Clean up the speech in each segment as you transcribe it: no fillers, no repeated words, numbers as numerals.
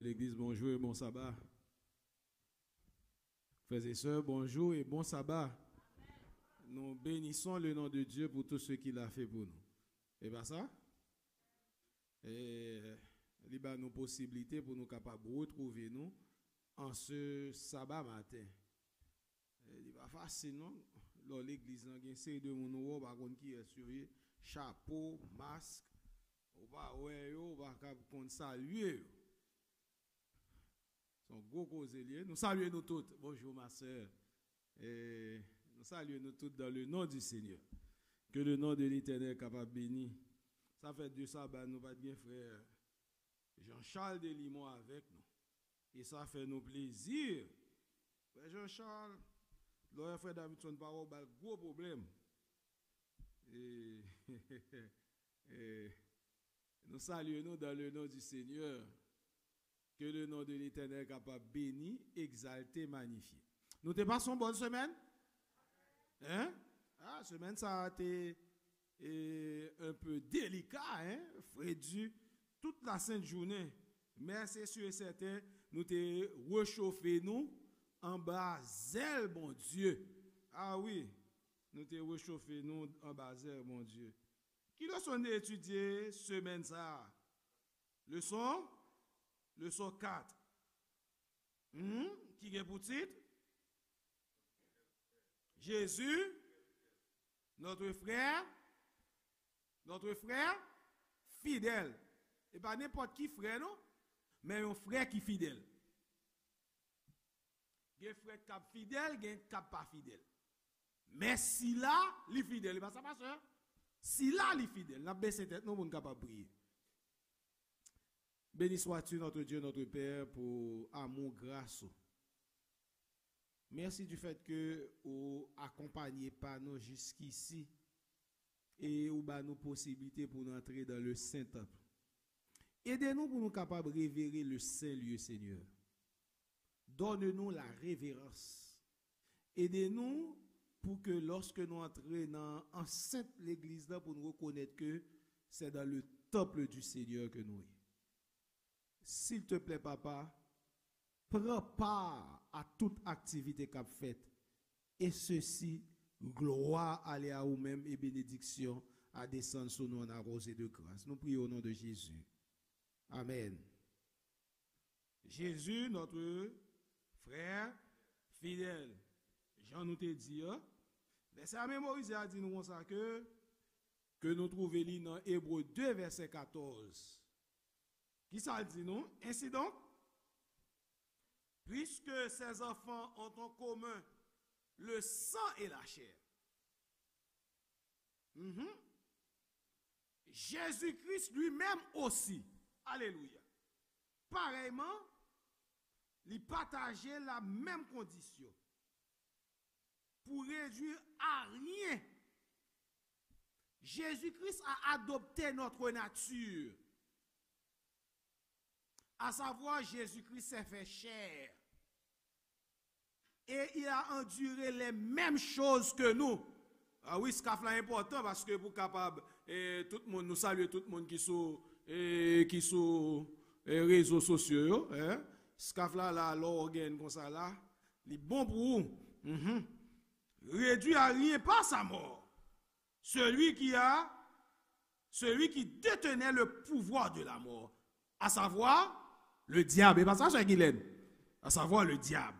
L'église, bonjour et bon sabbat. Frères et sœurs, bonjour et bon sabbat. Nous bénissons le nom de Dieu pour tout ce qu'il a fait pour nous. Et bien ça? Et il y a nos possibilités pour nous capables de retrouver nous en ce sabbat matin. Il n'est pas facile, non? Dans l'église, il y a une série de gens qui est sur chapeau, masque, on va saluer. Son gros causelier. Nous saluons nous toutes. Bonjour ma soeur. Et nous saluons nous toutes dans le nom du Seigneur. Que le nom de l'Éternel capable béni. Ça fait 2 sabbats, nous pas bien frère Jean-Charles Delimont avec nous. Et ça fait nous plaisir. Frère Jean-Charles, le frère Davidson pas un gros problème. Et nous saluons nous dans le nom du Seigneur. Que le nom de l'Éternel capable béni, exalté, magnifié. Nous te passons bonne semaine? Hein? Ah, semaine ça a été un peu délicat, hein? Frédu, toute la sainte journée. Mais c'est sûr et certain, nous te réchauffé nous en bas zèle, bon Dieu. Ah oui, nous te réchauffé nous en bas zèle, bon Dieu. Qui leçon d'étudier semaine ça? Leçon 4. Qui est pour titre? Jésus, notre frère fidèle. Et pas n'importe qui frère, non? Mais un frère qui fidèle. Il y a un frère qui est fidèle, il y a un qui n'est pas fidèle. Mais si là, il est fidèle, ça passe, hein? Si là, il est fidèle, la baisse tête, nous sommes capables de prier. Béni sois-tu notre Dieu, notre Père, pour amour, grâce. Merci du fait que vous accompagnez pas nous jusqu'ici et vous avez nos possibilités pour nous entrer dans le Saint-Temple. Aidez-nous pour nous capables de révérer le Saint-Lieu, Seigneur. Donne-nous la révérence. Aidez-nous pour que lorsque nous entrons dans enceinte l'église là, pour nous reconnaître que c'est dans le temple du Seigneur que nous sommes. S'il te plaît, papa, prends part à toute activité qu'a faite. Et ceci, gloire aller à vous-même et bénédiction à descendre sur nous en arrosé de grâce. Nous prions au nom de Jésus. Amen. Jésus, notre frère fidèle. Jean nous te dit, mais ça a mémorisé à dire nous ça que nous trouvons dans Hébreux 2, verset 14. Qui ça dit nous? Ainsi donc, puisque ces enfants ont en commun le sang et la chair, Jésus-Christ lui-même aussi, alléluia, pareillement, il partageait la même condition pour réduire à rien. Jésus-Christ a adopté notre nature à savoir Jésus-Christ s'est fait chair. Et il a enduré les mêmes choses que nous. Ah oui, ce cas là est important parce que pour capable tout le monde nous salue tout le monde qui sont réseaux sociaux, hein. Ce cas là l'organe comme ça là, il est bon pour vous. Réduit à rien par sa mort. Celui qui détenait le pouvoir de la mort, à savoir le diable. Et pas ça, cher Guylaine, à savoir le diable.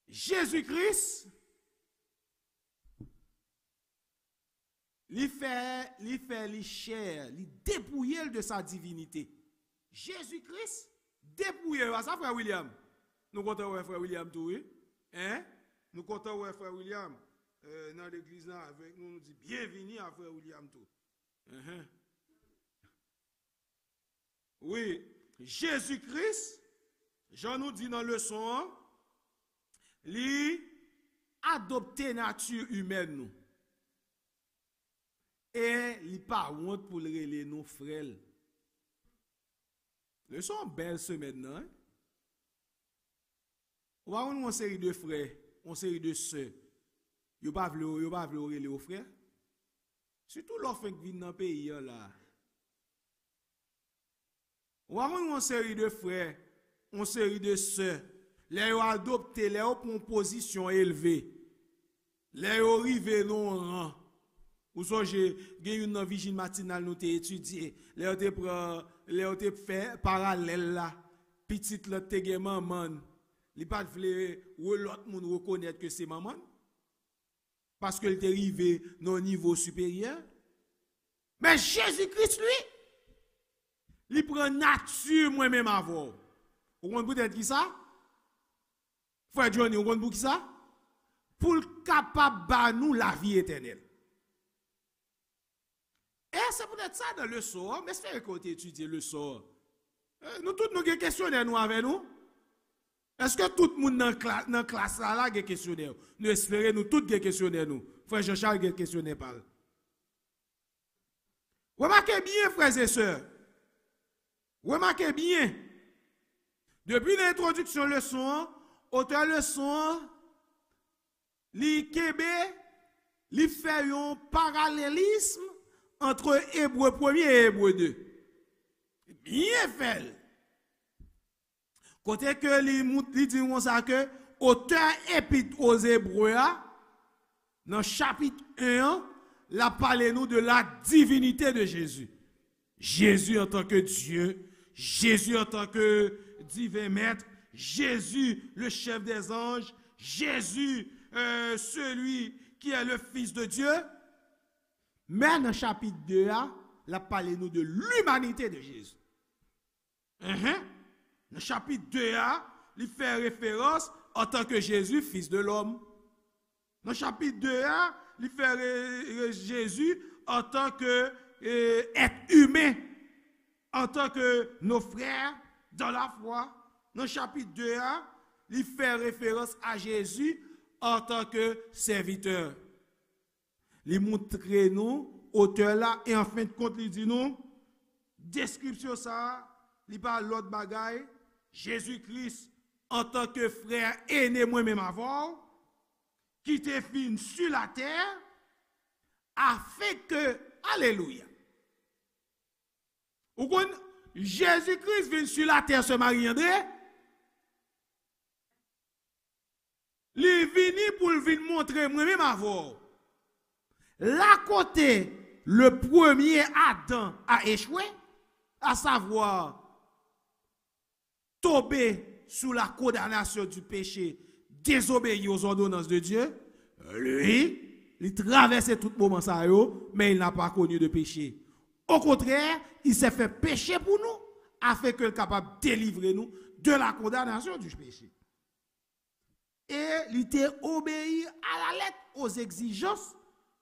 Jésus-Christ, il fait chair, il dépouille de sa divinité. Jésus-Christ dépouille. Ça, frère William. Nous comptons ouais, frère William tout, oui? Hein? Nous comptons ouais, frère William dans l'église là avec nous, nous dit bienvenue à frère William tout. Oui, Jésus-Christ, Jean nous dit dans le leçon, il adopté nature humaine nous. Et il pas honte pour les nos frères. Le son belle ce maintenant. Hein? On va avoir une série de frères, une série de sœurs. Yo pas vle les frères. Surtout l'enfant qui vient dans le pays là. On va avoir une série de frères, une série de sœurs. Les ont adopté, les ont pour une position élevée. Les ont arrivé non rang. Ou soit j'ai une vigile matinale nous t'ai étudié. Les ont fait parallèle là. Petite l'autre te maman. Il pas vle ou l'autre monde reconnaître que c'est maman. Parce qu'elle est arrivé dans un niveau supérieur. Mais Jésus-Christ, lui, il prend nature moi-même avant. Vous comprenez peut-être qui ça? Frère Johnny, vous comprenez pour qui ça? Pour le capable de nous la vie éternelle. Et c'est peut-être ça dans le sort, mais c'est qu'on étudier le sort. Nous tous nous avons des questionnaires nous avec nous. Est-ce que tout le monde dans la classe là a des questionnaires? Nous espérons nous tous des questionnaires nous. Frère Jean-Charles a des questionnaires parle. Remarquez bien frères et sœurs. Remarquez bien. Depuis l'introduction leçon, auteur leçon li kebe li fait un parallélisme entre Hébreu 1er et Hébreu 2. Bien fait. Côté que li dit ça que auteur épître aux Hébreux dans chapitre 1 la parlé nous de la divinité de Jésus. Jésus en tant que Dieu, Jésus en tant que divin maître, Jésus le chef des anges, Jésus celui qui est le fils de Dieu. Mais dans chapitre 2 la parlé nous de l'humanité de Jésus. Dans le chapitre 2, il fait référence en tant que Jésus, fils de l'homme. Dans le chapitre 2, il fait Jésus en tant que être humain, en tant que nos frères dans la foi. Dans le chapitre 2, il fait référence à Jésus en tant que serviteur. Il montre nous, auteur là, et en fin de compte, il dit nous, description ça, il parle l'autre bagaille. Jésus-Christ, en tant que frère aîné moi-même avant, qui était fin sur la terre, a fait que, alléluia. Ou quand Jésus-Christ vient sur la terre, ce Marie-André, il est venu pour venir montrer moi-même avant. Là côté, le premier Adam a échoué, à savoir tomber sous la condamnation du péché, désobéir aux ordonnances de Dieu, lui, il traversait tout moment ça, mais il n'a pas connu de péché. Au contraire, il s'est fait pécher pour nous, afin qu'il soit capable de délivrer nous de la condamnation du péché. Et il était obéi à la lettre aux exigences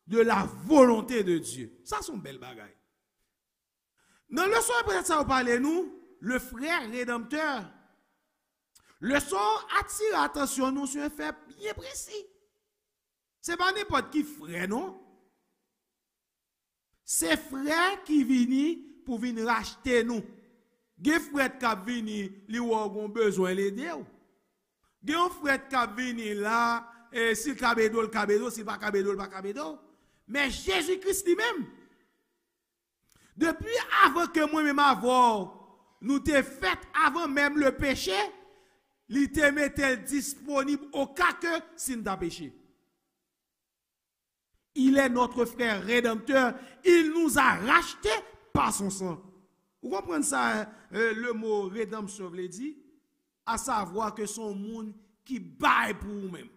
de la volonté de Dieu. Ça, c'est une belle bagaille. Dans le leçon après ça, vous parlez nous, le frère rédempteur. Le son attire l'attention nous sur un fait bien précis. Ce n'est pas n'importe qui frère, non? C'est frère qui vient pour venir racheter nous. Gen frère qui vini, li ou gon besoin l'aider. Gen frère qui vini là, si kabedo, si pas kabedo, pas kabedo. Mais Jésus-Christ lui-même, depuis avant que moi-même avoir, nous te fait avant même le péché, il te mettait disponible au cas que si nous avons péché. Il est notre frère rédempteur. Il nous a rachetés par son sang. Vous comprenez ça, le mot rédemption veut dire? À savoir que son monde qui baille pour vous-même.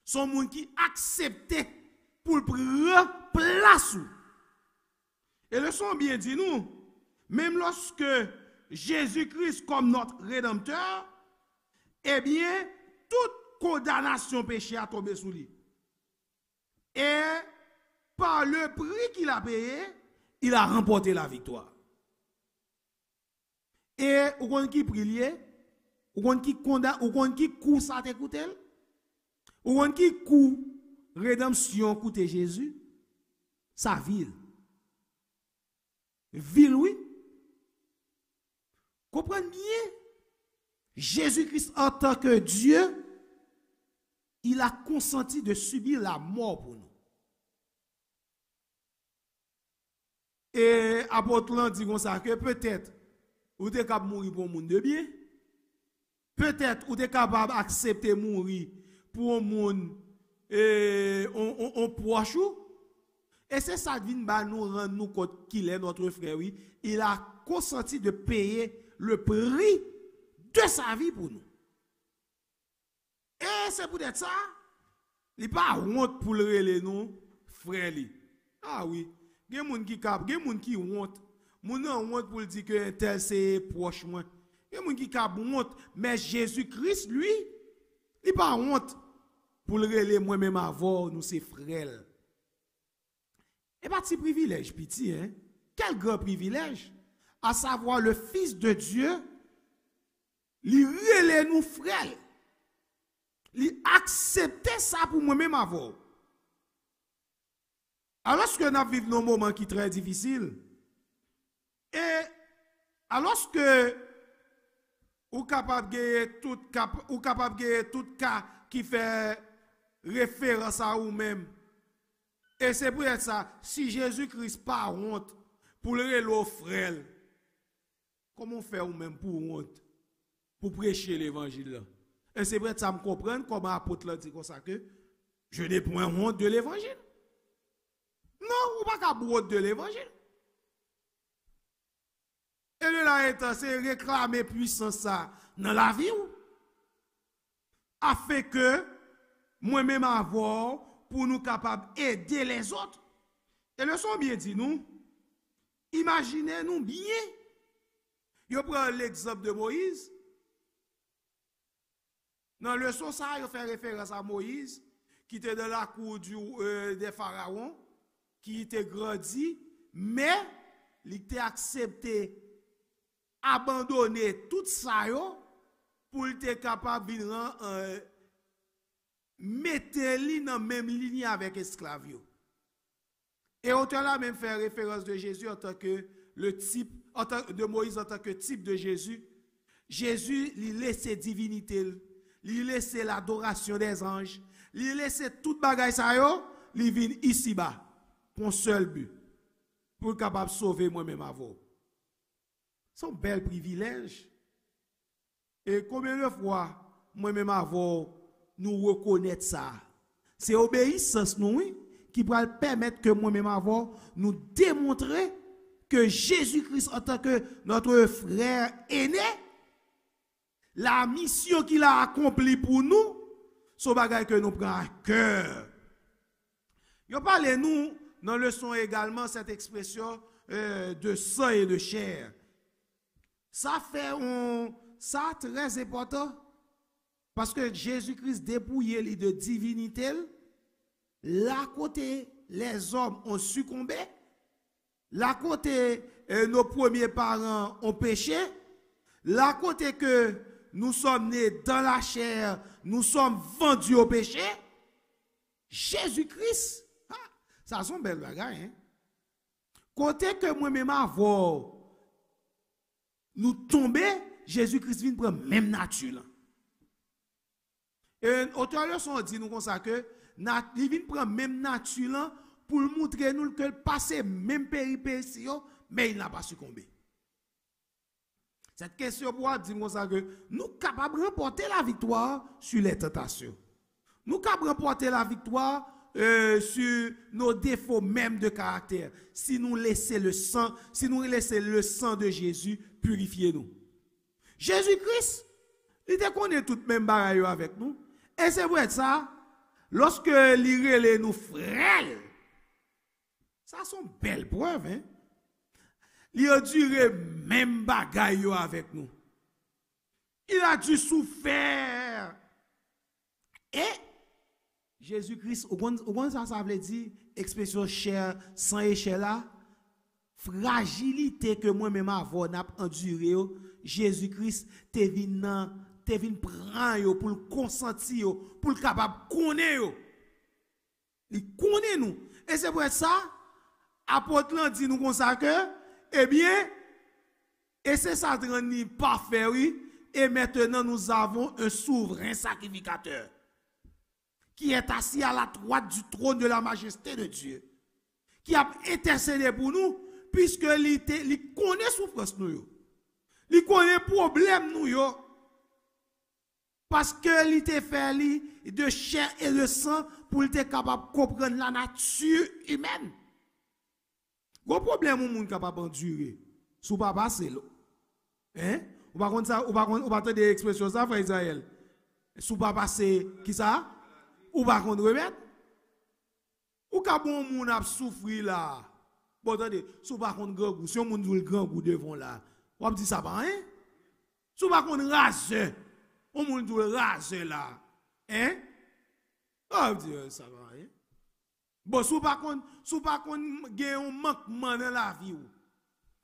Son monde qui accepte pour prendre place. Et le son bien dit nous, même lorsque Jésus-Christ comme notre rédempteur, eh bien, toute condamnation péché a tombé sous lui. Et par le prix qu'il a payé, il a remporté la victoire. Et vous connaissez qui prier, vous connaissez qui condamne, vous connaissez qui coup ça t'écoute, vous connaissez qui coup rédemption coûte Jésus, sa ville. Ville, oui. Comprenez bien, Jésus-Christ en tant que Dieu, il a consenti de subir la mort pour nous. Et apôtre l'an dit comme ça que peut-être ou êtes capable de mourir pour un monde de bien. Peut-être ou êtes capable d'accepter mourir pour un monde on proche. Et c'est ça qui va nous rendre nous compte qu'il est notre frère, oui. Il a consenti de payer le prix de sa vie pour nous. Et c'est peut-être ça. Il n'est pas honte pour le relais, non, frère. Ah oui. Il y a des gens qui cap, il y a des gens qui honte. Moun nan honte pour dire que tel c'est proche moi. Il y a des gens qui cap honte, mais Jésus-Christ lui, il n'est pas honte pour le relais moi-même avant nous ses frères. Et pas petit privilège petit hein. Quel grand privilège à savoir le fils de Dieu lui relais nous frères. Lui accepter ça pour moi-même avant. Alors que nous vivons nos moments qui sont très difficiles, et alors que ou capable de tout cas qui fait référence à vous-même, et c'est pour être ça, si Jésus-Christ pas honte pour le relos frère, comment faire vous-même pour honte, pour prêcher l'évangile là? Et c'est pour être ça me comprendre comment l'apôtre l'a dit comme ça que je n'ai point honte de l'évangile. Non, ou pas qu'à boire de l'évangile. Et le là c'est réclamer puissance ça dans la vie ou afin que moi-même avoir pour nous capables d'aider les autres. Et le son bien dit nous, imaginez nous bien. Je prends l'exemple de Moïse. Dans le son ça, il fait référence à Moïse qui était dans la cour des pharaons, qui était grandi, mais il était accepté abandonner tout ça pour être capable de mettre lui dans la même ligne avec esclaves. Et auteur là même fait référence de Jésus en tant que le type, de Moïse en tant que type de Jésus. Jésus lui laissait divinité, lui laissait l'adoration des anges, lui laissait toute bagaille ça yo, lui vient ici bas pour un seul but, pour être capable de sauver moi-même avant. C'est un bel privilège. Et combien de fois, moi-même avant, nous reconnaître ça? C'est obéissance, nous, qui va permettre que moi-même avant, nous démontrer que Jésus-Christ, en tant que notre frère aîné, la mission qu'il a accomplie pour nous, c'est un bagage que nous prenons à cœur. Yo parle nous dans le leçon également cette expression de sang et de chair. Ça fait ça très important parce que Jésus-Christ dépouillé de divinité, là côté les hommes ont succombé, là côté nos premiers parents ont péché, là côté que nous sommes nés dans la chair, nous sommes vendus au péché, Jésus-Christ, ça sont belles bagages, hein? Côté que moi-même avant, nous tomber, Jésus-Christ vient prendre même nature. Et auteur leçon dit nous comme ça que il vient prendre même nature pour montrer nous que le passé même péripéties mais il n'a pas succombé. Cette question pour dire comme ça que nous sommes capables de remporter la victoire sur les tentations. Nous sommes capables de remporter la victoire sur nos défauts même de caractère. Si nous laissons le sang de Jésus purifier nous. Jésus-Christ, il te connaît tout même bagaille avec nous. Et c'est vrai ça, lorsque il relève nous frères, ça sont belles preuves, hein? Il a duré même bagaille avec nous. Il a dû souffrir. Et Jésus-Christ, ça veut dire, expression chair, sang et chair là, fragilité que moi-même avant n'a enduré, Jésus-Christ te vient prendre pour le consentir, pour le capable de connaître. Il connaît nous. Et c'est pour ça, apôtre dit nous comme ça que, eh bien, et c'est ça qui rend parfait, oui. Et maintenant, nous avons un souverain sacrificateur qui est assis à la droite du trône de la majesté de Dieu, qui a intercédé pour nous, puisque il connaît souffrance nous, il connaît problème nous, parce que il te fait de chair et de sang pour être capable de comprendre la nature humaine. Gros problème, on est capable d'endurer. Sous pas passer l'eau. Hein? Ou pas contre ça, ou pas entendre des expressions ça, frère Israël. Sous pas passer, qui ça? Ou pas contre remettre? Ou ka bon moun a souffrir là. Bon, attendez, sous pas contre grand goût, si on moun le grand goût devant là. On dit ça pas, hein? Sous pas contre rase. On moun le rase là. Hein? On dit ça va, hein? Bon, sous pas contre gen un manquement dans la vie ou.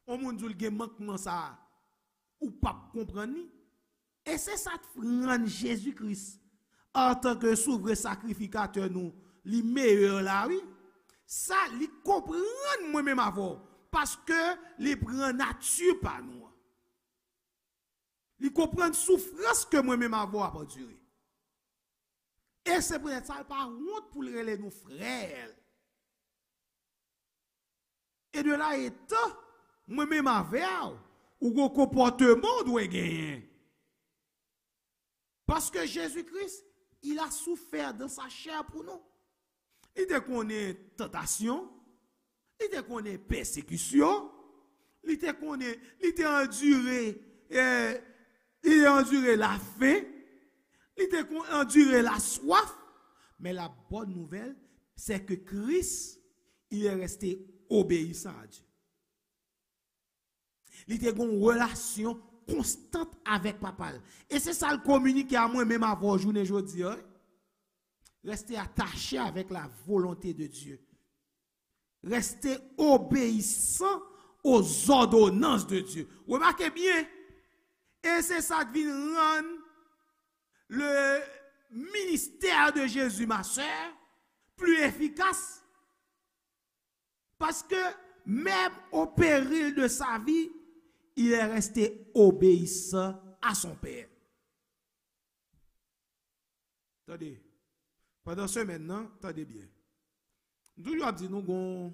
On moun dit gen manquement ça ou pas comprendre ni. Et c'est ça qui rend Jésus-Christ en tant que souverain sacrificateur nous, li meilleur là oui. Ça li comprend moi-même avant parce que li prend nature par nous. Li comprend souffrance que moi-même avant a enduré. Et c'est pour ça pas honte pour les nous frères. Et de là étant moi-même avec ou un comportement doit gagner. Parce que Jésus-Christ, il a souffert dans sa chair pour nous. Il te connaît tentation, il te connaît persécution, il te connaît, il a enduré la faim, il a enduré la soif. Mais la bonne nouvelle, c'est que Christ, il est resté obéissant à Dieu. Il a une relation constante avec papa. Et c'est ça le communiquer à moi même avant journée aujourd'hui. Rester attaché avec la volonté de Dieu. Rester obéissant aux ordonnances de Dieu. Remarquez bien. Et c'est ça qui vient rendre le ministère de Jésus, ma soeur, plus efficace. Parce que même au péril de sa vie, il est resté obéissant à son Père. Attendez. Pendant ce maintenant, attendez bien. Nous avons dit nous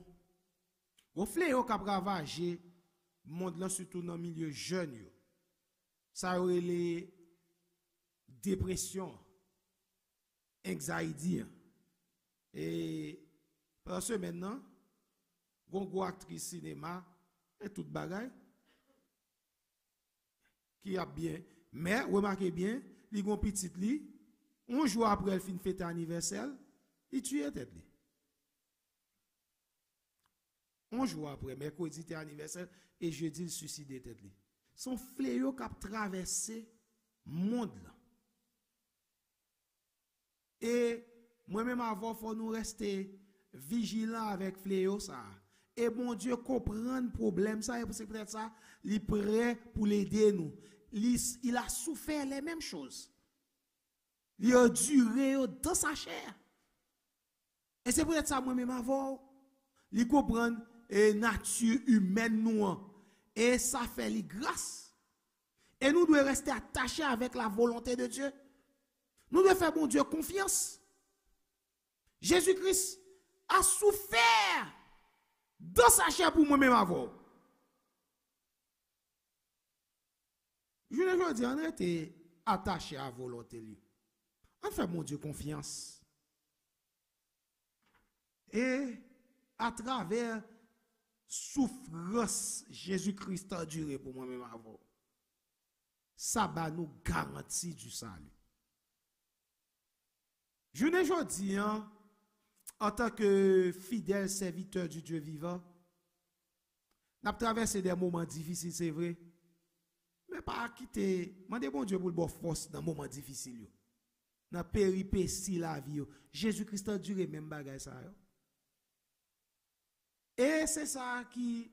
avons fléau qui a ravagé le monde là, surtout dans le milieu jeune. Ça aurait les dépressions, anxiety. Et pendant ce maintenant, une actrice cinéma et toute bagaille qui a bien. Mais remarquez bien, il y a un petit lit. Un jour après, elle fin fête anniversaire, il tue tête li. Un jour après, mercredi était anniversaire et jeudi il suicide tête li. Son fléau qui a traversé le monde là. Et moi-même avant, faut nous rester vigilants avec fléau ça. Et bon Dieu comprend le problème ça et c'est peut-être ça, il est prêt pour l'aider nous. Il a souffert les mêmes choses. Il a duré dans sa chair. Et c'est peut-être ça moi-même avant, il comprend la nature humaine nous. Et ça fait les grâce Et nous devons rester attachés avec la volonté de Dieu. Nous devons faire, bon Dieu, confiance. Jésus-Christ a souffert dans sa chair pour moi-même avant. Je ne dis, on était attaché à la volonté. On fait, mon Dieu, confiance. Et à travers souffrance, Jésus-Christ a duré pour moi-même avant. Ça va nous garantir du salut. Je ne dis, en tant que fidèle serviteur du Dieu vivant, nous avons traversé des moments difficiles, c'est vrai. Mais pas quitter, demandez bon Dieu pour le bon force dans les moments difficiles. Dans la péripétie la vie. Jésus-Christ a duré même bagay ça. Et c'est ça qui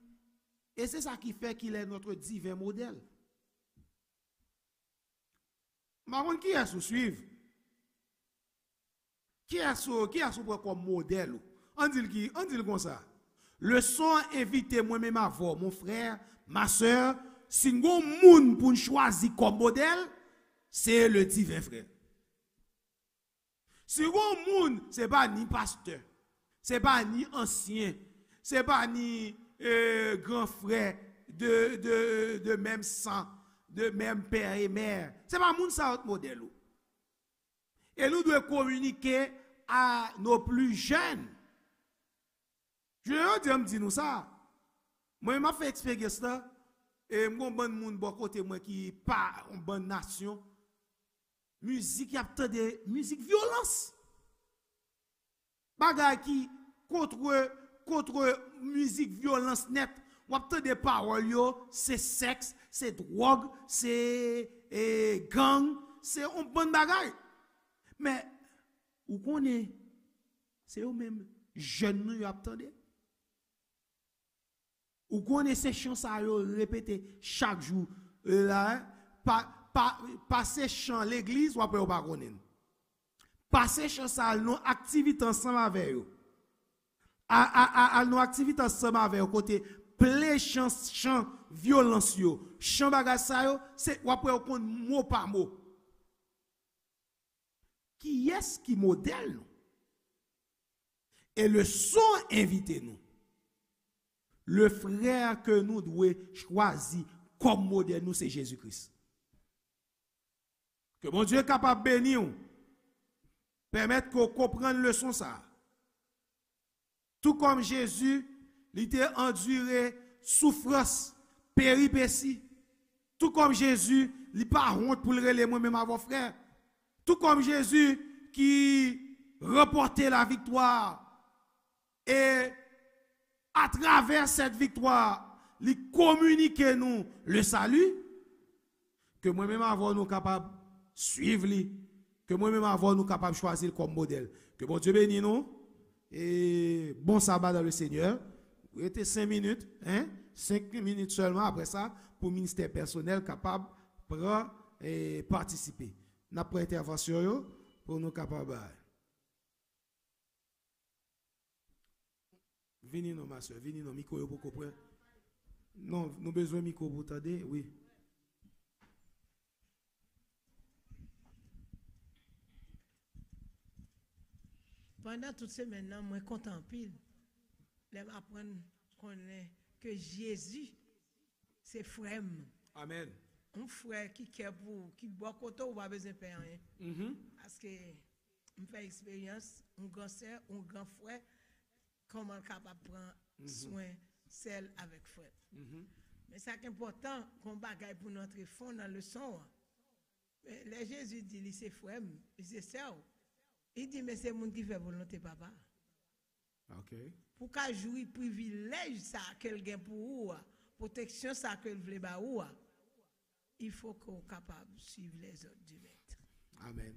fait qu'il est notre divin modèle. Mais qui est-ce suivre? Qui est-ce comme modèle? On dit comme ça. Le son invité moi-même à voir, mon frère, ma soeur, si on moun pour choisir comme modèle, c'est le divin frère. Si on moun, c'est pas ni pasteur, c'est pas ni ancien, c'est pas ni grand frère de même sang, de même père et mère. C'est pas moun ça autre modèle. Et nous devons communiquer à nos plus jeunes. Je veux dire nous ça. Moi, je fait expérience là. Et mon bon monde bon côté moi qui pas une bonne nation. Musique y a de musique violence. Bagay qui contre musique violence net. Ou a des paroles yo, c'est sexe, c'est drogue, c'est gang, c'est un bon bagay. Mais ou connaît c'est eux même jeunes nous attendez. Ou connaissez ces chants à répéter chaque jour là passer chant l'église ou après ou pas connaître. Passer chant ça nos activités ensemble avec eux. À nos activités ensemble avec eux côté play chant violence yo, chant bagage ça yo, c'est ou après on connaît mot par mot. Qui est-ce qui modèle nous? Et le son invité nous. Le frère que nous devons choisir comme modèle, nous, c'est Jésus-Christ. Que mon Dieu est capable de bénir, permettre qu'on comprenne le son ça. Tout comme Jésus, il était enduré souffrance, péripétie. Tout comme Jésus, il n'a pas honte pour le relayer moi-même à vos frères. Tout comme Jésus qui remportait la victoire et à travers cette victoire, il communique nous le salut, que moi-même avant nous capables de suivre lui, que moi-même avant nous capables de choisir comme modèle. Que bon Dieu bénisse nous et bon sabbat dans le Seigneur. Vous êtes 5 minutes, 5 minutes seulement après ça pour le ministère personnel capable de prendre et participer. Nous avons intervention pour nous capables. Venez non, ma soeur, venez non, micro pour comprendre. Non, nous avons besoin de micro pour t'aider, oui. Pendant toutes ces semaines, moi, content en pile. J'apprends que Jésus, c'est frère. Amen. Un frère qui est pour, qui boit côté ou pas besoin de payer rien. Parce que je fais expérience, un grand soeur, un grand frère, comment capable de prendre soin celle avec frère. Mais c'est important qu'on bagaille pour notre fond dans le son. Les Jésus dit, c'est frère, c'est ça. Il dit, mais c'est le monde qui fait volonté, papa. Ok. Pour qu'à jouir privilège ça quelqu'un pour ou, protection ça que le veut ba ou, il faut qu'on soit capable de suivre les ordres du maître. Amen.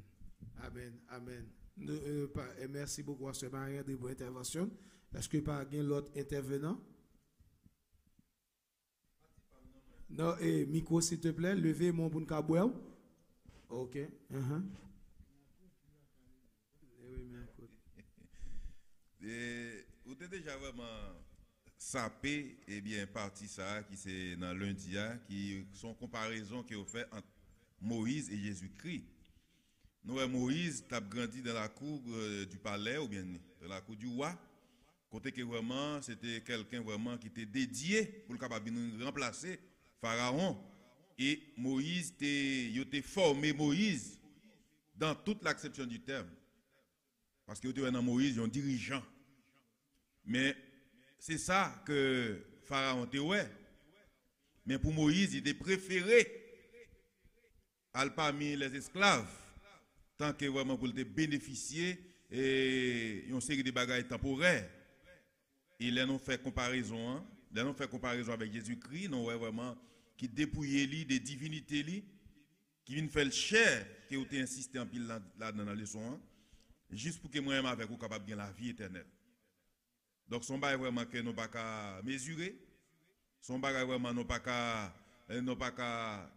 Amen. Amen. Merci beaucoup à ce Marie de votre intervention. Est-ce que pas un l'autre intervenant? Non, micro s'il te plaît, levez mon bon cabouel. OK. Et vous êtes déjà vraiment sapé, eh bien, partie ça, qui c'est dans lundi, qui sont comparaisons qui ont fait entre Moïse et Jésus-Christ. Nous, Moïse, tu as grandi dans la cour du palais, ou bien dans la cour du roi, côté que vraiment, c'était quelqu'un vraiment qui était dédié pour le capable de remplacer Pharaon. Et Moïse, il a formé Moïse dans toute l'acception du terme. Parce que dans Moïse, il y a un dirigeant. Mais c'est ça que Pharaon était ouais. Mais pour Moïse, il était préféré parmi les esclaves, tant que vraiment pour le bénéficier et une série de bagages temporaires. Il a fait comparaison, avec Jésus-Christ, non ouais, vraiment qui dépouillait lui des divinités lui, qui vient faire le chair, qui a insisté en pile là dans la leçon, juste pour que moi-même avec vous capable de la vie éternelle. Donc son bagage vraiment que nous pas qu'à mesurer, son bagage vraiment nous pas qu'à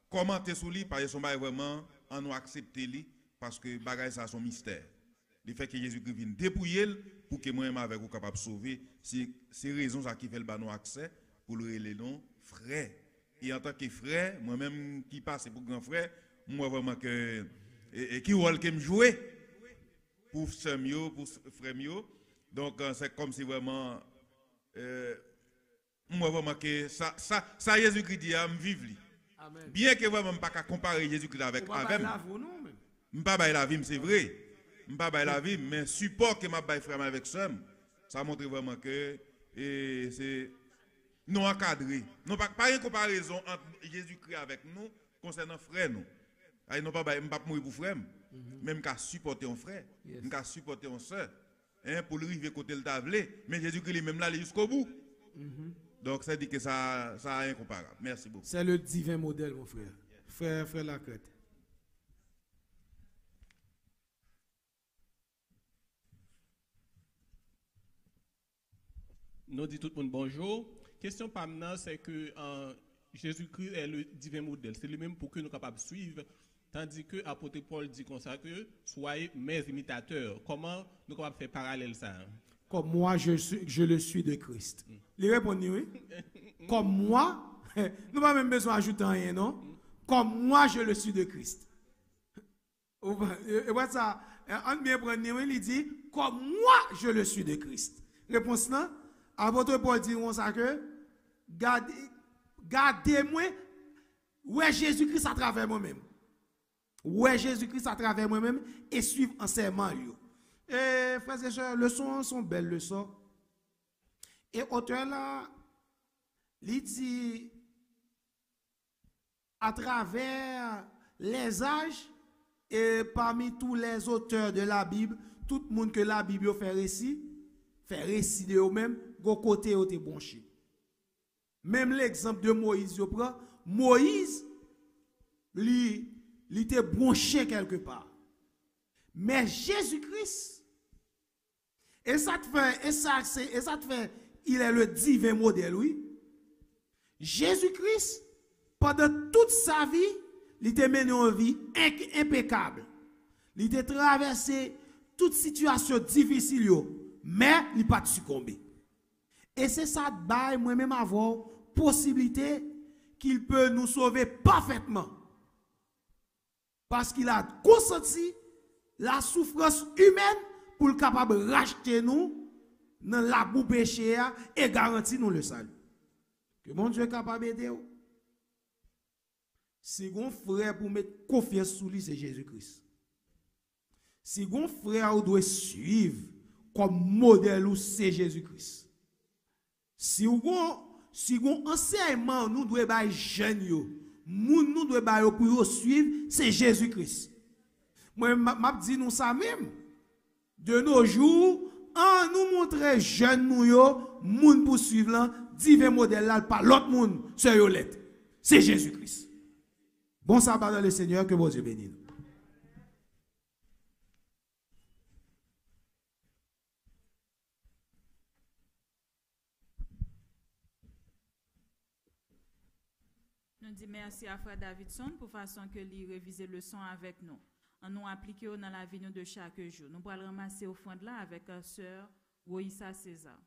commenter sur lui, parce que son bagage vraiment en nous accepter lui, parce que bagage ça son mystère. Le fait que Jésus-Christ vienne dépouiller pour que moi-même avec vous capable de sauver, c'est raison ça qui fait le banon accès pour le les noms frère. Et en tant que frère, moi-même qui passe pour grand frère, moi vraiment que qui rôle que me jouer pour sœur mio, pour frère mio. Donc c'est comme si vraiment moi vraiment que ça Jésus-Christ dit à me vivre. Amen. Bien que vraiment pas comparer Jésus-Christ avec m'pas bailler la vie, c'est vrai. M'pas bailler la vie, mais support que m'a bailler frère avec sœur, ça montre vraiment que c'est non encadré. Non pas une comparaison entre Jésus-Christ avec nous concernant frère nous. Non pas m'pas mourir pour frère, même qu'à supporter un frère, qu'à supporter une sœur, pour lui arriver côté le tablé, mais Jésus-Christ lui-même là jusqu'au bout. Donc ça dit que ça est incomparable. Merci beaucoup. C'est le divin modèle mon frère. Frère Lacrette. Nous dit tout le monde bonjour. Question par maintenant, c'est que Jésus-Christ est le divin modèle. C'est lui-même pour que nous soyons capables de suivre. Tandis que l'apôtre Paul dit comme ça que soyez mes imitateurs. Comment nous sommes capables de faire parallèle ça? Comme moi, je le suis de Christ. Il répond oui. Comme moi, nous n'avons pas même besoin d'ajouter rien, non? Comme moi, je le suis de Christ. Et voilà ça. On bien prendre, il dit, comme moi, je le suis de Christ. Réponse là, l'apôtre Paul dit ça que, gardez-moi, ouais Jésus-Christ à travers moi-même. Ouais Jésus-Christ à travers moi-même et suivre enseignement. Et frères et sœurs, leçons sont belles leçons. Et auteur là, il dit à travers les âges et parmi tous les auteurs de la Bible, tout le monde que la Bible fait récit de eux-mêmes, go côté au te bonché. Même l'exemple de Moïse, je prends, Moïse, il était branché quelque part. Mais Jésus-Christ, et ça te fait, il est le divin modèle, oui. Jésus-Christ, pendant toute sa vie, il était mené une vie impeccable. Il était traversé toute situation difficile, mais il n'a pas succombé. Et c'est ça, moi-même, avoir possibilité qu'il peut nous sauver parfaitement. Parce qu'il a consenti la souffrance humaine pour le capable de racheter nous dans la boue péché et garantir nous le salut. Que mon Dieu est capable d'aider. Si vous frère pour mettre confiance sur lui, c'est Jésus-Christ. Si vous frère doit suivre comme modèle, c'est Jésus-Christ. Si vous enseignement nous doit être jeunes, nous doit être pour suivre, c'est Jésus-Christ. Moi, je dis nous ça même. De nos jours, en nous montrer jeunes nous, moun pour suivre, divin modèle là, pas l'autre monde, c'est Jésus-Christ. Bon sabbat dans le Seigneur, que vos Dieu bénisse. Nous disons merci à Frère Davidson pour façon que lui réviser le son avec nous. On nous applique dans la vie de chaque jour. Nous allons ramasser au fond de là avec sœur Roïssa César.